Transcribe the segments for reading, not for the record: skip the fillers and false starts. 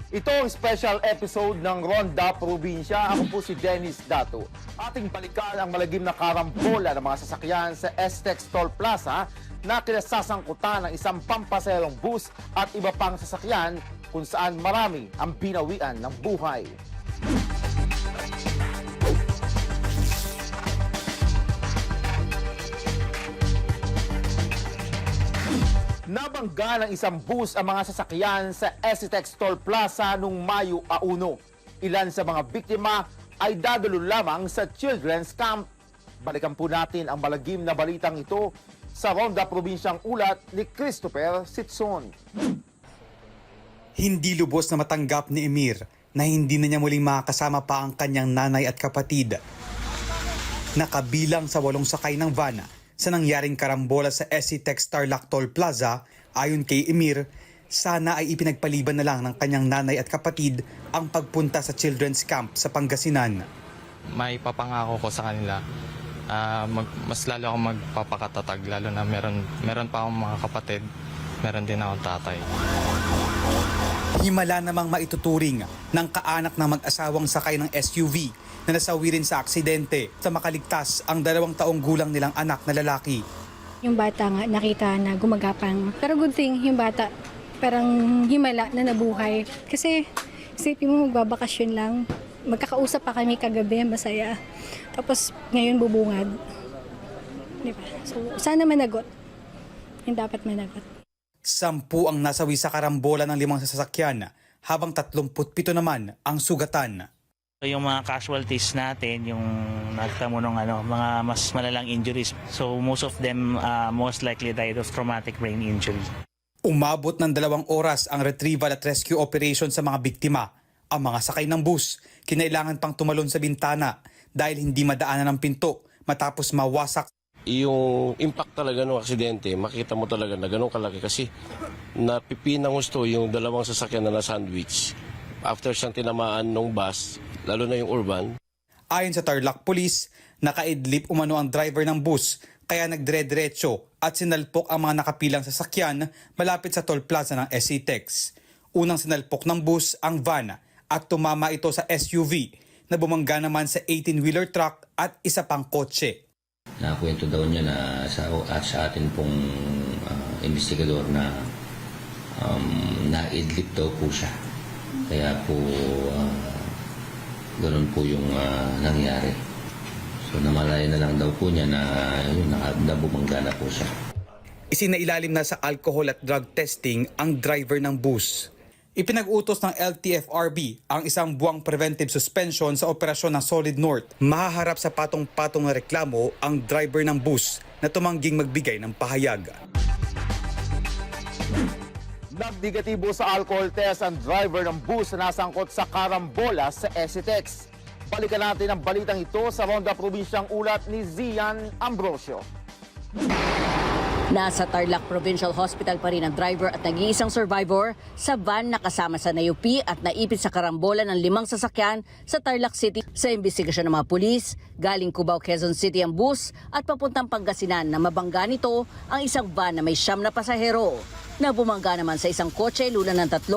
Ito ang special episode ng Ronda Probinsya. Ako po si Dennis Dato. Ating balikan ang malagim na karambola ng mga sasakyan sa STEX Toll Plaza na kinasasangkutan ng isang pampaserong bus at iba pang sasakyan kung saan marami ang binawian ng buhay. Nabangga ng isang bus ang mga sasakyan sa STEX Toll Plaza noong Mayo 1. Ilan sa mga biktima ay dadalo lamang sa children's camp. Balikan po natin ang malagim na balitang ito sa Ronda Probinsyang ulat ni Christopher Sitson. Hindi lubos na matanggap ni Emir na hindi na niya muling makakasama pa ang kanyang nanay at kapatid. Nakabilang sa 8 sakay ng van sa nangyaring karambola sa STEX Tarlac Toll Plaza, ayon kay Emir, sana ay ipinagpaliban na lang ng kanyang nanay at kapatid ang pagpunta sa children's camp sa Pangasinan. May papangako ko sa kanila, mas lalo akong magpapakatatag, lalo na meron pa akong mga kapatid, meron din akong tatay. Himala namang maituturing ng kaanak ng mag-asawang sakay ng SUV na nasawi rin sa aksidente sa makaligtas ang 2 taong gulang nilang anak na lalaki. Yung bata nga nakita na gumagapang. Pero good thing, yung bata parang himala na nabuhay. Kasi isipin mo magbabakasyon lang. Magkakausap pa kami kagabi, masaya. Tapos ngayon bubungad. Diba? So sana managot. Yung dapat managot. 10 ang nasawi sa karambola ng 5 sasakyan, habang 37 naman ang sugatan. Yung mga casualties natin, yung nakita mo ng mga mas malalang injuries. So most of them most likely died of traumatic brain injury. Umabot ng 2 oras ang retrieval at rescue operation sa mga biktima. Ang mga sakay ng bus, kinailangan pang tumalon sa bintana dahil hindi madaanan ng pinto matapos mawasak. Yung impact talaga ng aksidente, makita mo talaga na ganun kalaki kasi napipinang gusto yung 2 sasakyan na na-sandwich. After siyang tinamaan ng bus, lalo na yung urban. Ayon sa Tarlac Police, nakaidlip umano ang driver ng bus kaya nagdire-diretso at sinalpok ang mga nakapilang sasakyan malapit sa toll plaza ng STEX. Unang sinalpok ng bus ang van at tumama ito sa SUV na bumangga naman sa 18-wheeler truck at isa pang kotse. Nakwento daw niya na sa atin pong investigador na naidlip daw po siya. Kaya po ganun po yung nangyari. So namalaya na lang daw po niya na nabumangga na po siya. Isinailalim na sa alcohol at drug testing ang driver ng bus. Ipinag-utos ng LTFRB ang 1 buwang preventive suspension sa operasyon ng Solid North. Mahaharap sa patong-patong na reklamo ang driver ng bus na tumangging magbigay ng pahayag. Nagdigatibo sa alcohol test ang driver ng bus na nasangkot sa karambola sa STEX. Balikan natin ang balitang ito sa Ronda Probinsyang ulat ni Zian Ambrosio. Nasa Tarlac Provincial Hospital pa rin ang driver at nag-iisang survivor sa van na kasama sa nayupi at naipit sa karambola ng 5 sasakyan sa Tarlac City. Sa imbestigasyon ng mga pulis, galing Cubao, Quezon City ang bus at papuntang Pangasinan na mabangga nito ang isang van na may 9 na pasahero. Na bumangga naman sa isang kotse, luna ng 3,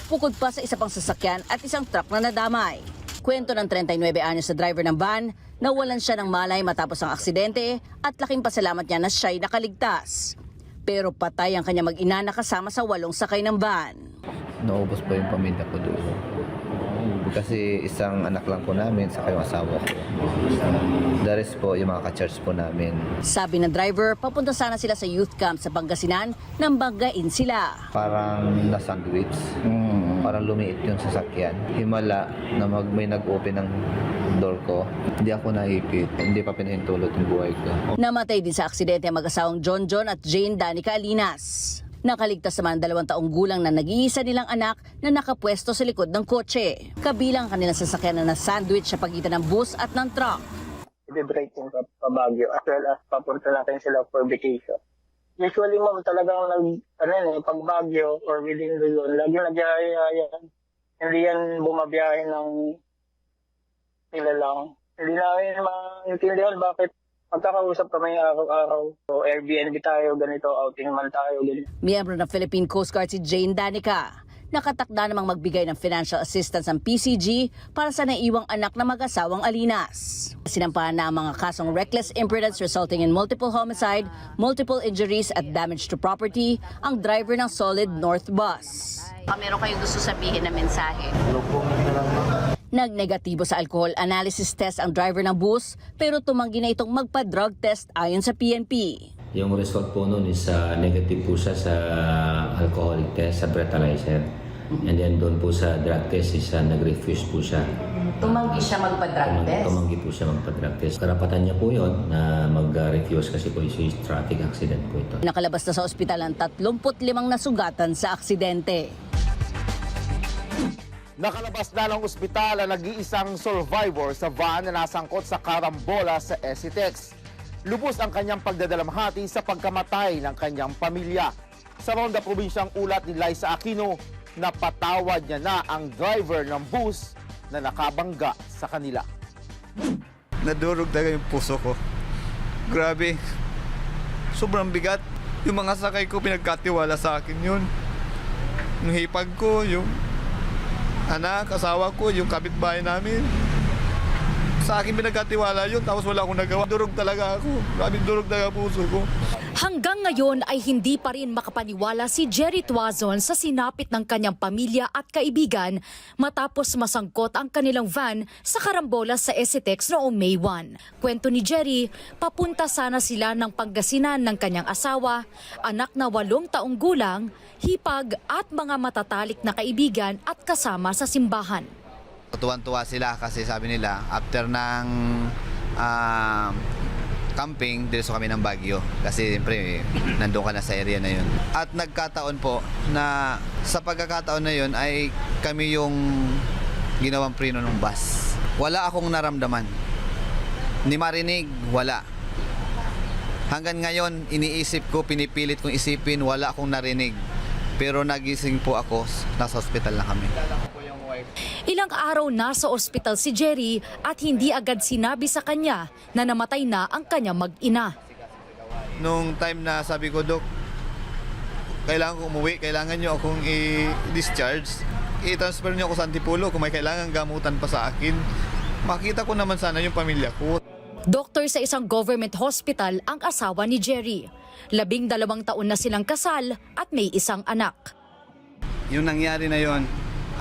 bukod pa sa isa pang sasakyan at isang truck na nadamay. Kwento ng 39 anyos sa driver ng van, nawalan siya ng malay matapos ang aksidente at laking pasalamat niya na siya'y nakaligtas. Pero patay ang kanya mag-ina na kasama sa 8 sakay ng van. Naubos po yung pamilya ko doon. Kasi isang anak lang po namin, saka yung asawa ko. The rest po, yung mga ka-church po namin. Sabi ng driver, papunta sana sila sa youth camp sa Pangasinan nang banggain sila. Parang na-sandwich. Parang lumiit yung sasakyan. Himala na may nag-open ng door ko. Hindi ako naipit. Hindi pa pinahintulot yung buhay ko. Namatay din sa aksidente ang mag-asawang John at Jane Danica Alinas. Nakaligtas naman ang 2 taong gulang na nag-iisa nilang anak na nakapwesto sa likod ng kotse. Kabilang ang kanilang sasakyan na na-sandwich sa pagitan ng bus at ng truck. I-break yung pa Baguio as well as papunta natin sila for vacation. Usually ma'am talagang pag Baguio or within Luzon, lagi nagyayaya. Hindi yan bumabiyahe ng sila lang. Hindi namin maintindihan bakit magkakausap kami araw-araw. So Airbnb tayo, ganito, outing man tayo, ganito. Miyembro ng Philippine Coast Guard si Jane Danica. Nakatakda namang magbigay ng financial assistance ang PCG para sa naiwang anak na mag-asawang Alinas. Sinampahan na ang mga kasong reckless imprudence resulting in multiple homicide, multiple injuries at damage to property ang driver ng Solid North Bus. Meron kayong gusto sabihin na mensahe? Nagnegatibo sa alcohol analysis test ang driver ng bus pero tumanggi na itong magpa-drug test ayon sa PNP. Yung result po nun is negative po siya sa alcoholic test, sa breathalyzer. And then doon po sa drug test is nag-refuse po siya. Tumanggi siya magpa-drug test? Tumanggi po siya magpa-drug test. Karapatan niya po yun na mag-refuse kasi po is traffic accident po ito. Nakalabas na sa ospital ang 35 nasugatan sa aksidente. Nakalabas na ng ospital ang nag-iisang survivor sa van na nasangkot sa karambola sa SCTEX. Lubos ang kanyang pagdadalamhati sa pagkamatay ng kanyang pamilya. Sa Ronda Probinsyang ulat ni Liza Aquino, napatawad niya na ang driver ng bus na nakabangga sa kanila. Nadurog talaga yung puso ko. Grabe. Sobrang bigat. Yung mga sakay ko pinagkatiwala sa akin yun. Yung hipag ko, yung anak, asawa ko, yung kapitbahay namin. Sa akin pinagkatiwala yun, tapos wala akong nagawa. Durog talaga ako. Grabe, durog talaga puso ko. Hanggang ngayon ay hindi pa rin makapaniwala si Jerry Tuazon sa sinapit ng kanyang pamilya at kaibigan matapos masangkot ang kanilang van sa karambola sa SCTEX noong May 1. Kwento ni Jerry, papunta sana sila ng Pangasinan ng kanyang asawa, anak na 8 taong gulang, hipag at mga matatalik na kaibigan at kasama sa simbahan. Tuwan-tuwa sila kasi sabi nila, after ng camping, diretso kami ng Baguio. Kasi siyempre, nandun ka na sa area na yun. At nagkataon po na sa pagkakataon na yun ay kami yung ginawang preno ng bus. Wala akong naramdaman. Ni marinig, wala. Hanggang ngayon, iniisip ko, pinipilit kong isipin, wala akong narinig. Pero nagising po ako, nasa hospital na kami. Ilang araw na sa ospital si Jerry at hindi agad sinabi sa kanya na namatay na ang kanyang mag-ina. Nung time na sabi ko, Dok, kailangan ko umuwi, kailangan nyo akong i-discharge, i-transfer nyo ako sa Antipolo kung may kailangan gamutan pa sa akin. Makita ko naman sana yung pamilya ko. Doktor sa isang government hospital ang asawa ni Jerry. 12 taon na silang kasal at may isang anak. Yung nangyari na yon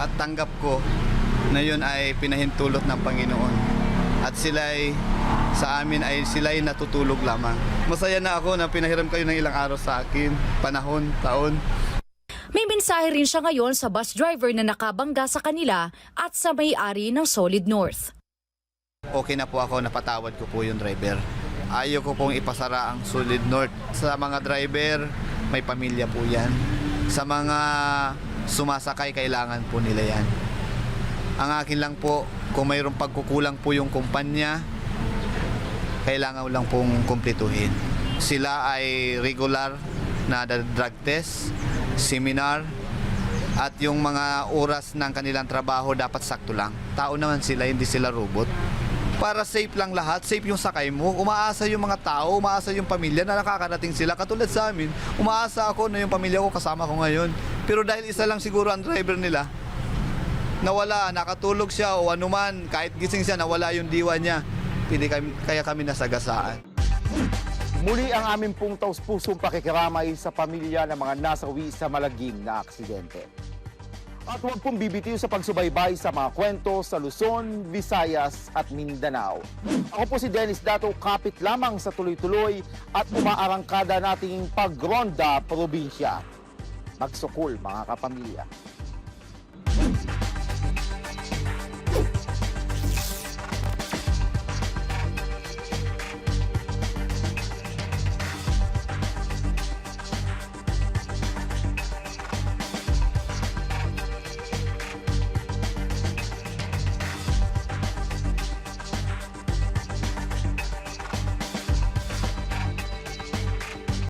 at tanggap ko na yun ay pinahintulot ng Panginoon. At sila'y sa amin ay sila'y natutulog lamang. Masaya na ako na pinahiram kayo ng ilang araw sa akin, panahon, taon. May mensahe rin siya ngayon sa bus driver na nakabangga sa kanila at sa may-ari ng Solid North. Okay na po ako, napatawad ko po yung driver. Ayaw ko pong ipasara ang Solid North. Sa mga driver, may pamilya po yan. Sa mga sumasakay, kailangan po nila yan. Ang akin lang po, kung mayroong pagkukulang po yung kumpanya, kailangan lang pong kumpletuhin. Sila ay regular na drug test, seminar, at yung mga oras ng kanilang trabaho dapat sakto lang. Tao naman sila, hindi sila robot. Para safe lang lahat, safe yung sakay mo. Umaasa yung mga tao, umaasa yung pamilya na nakakarating sila. Katulad sa amin, umaasa ako na yung pamilya ko kasama ko ngayon. Pero dahil isa lang siguro ang driver nila, nawala, nakatulog siya o anuman, kahit gising siya, nawala yung diwa niya. Kaya kami nasagasaan. Muli ang aming pong taus-pusong pakikiramay sa pamilya ng mga nasawi sa malagim na aksidente. At huwag pong bibitiw sa pagsubaybay sa mga kwento sa Luzon, Visayas at Mindanao. Ako po si Dennis Dato, kapit lamang sa tuloy-tuloy at umaarangkada nating pagronda probinsya. Magsukol mga kapamilya.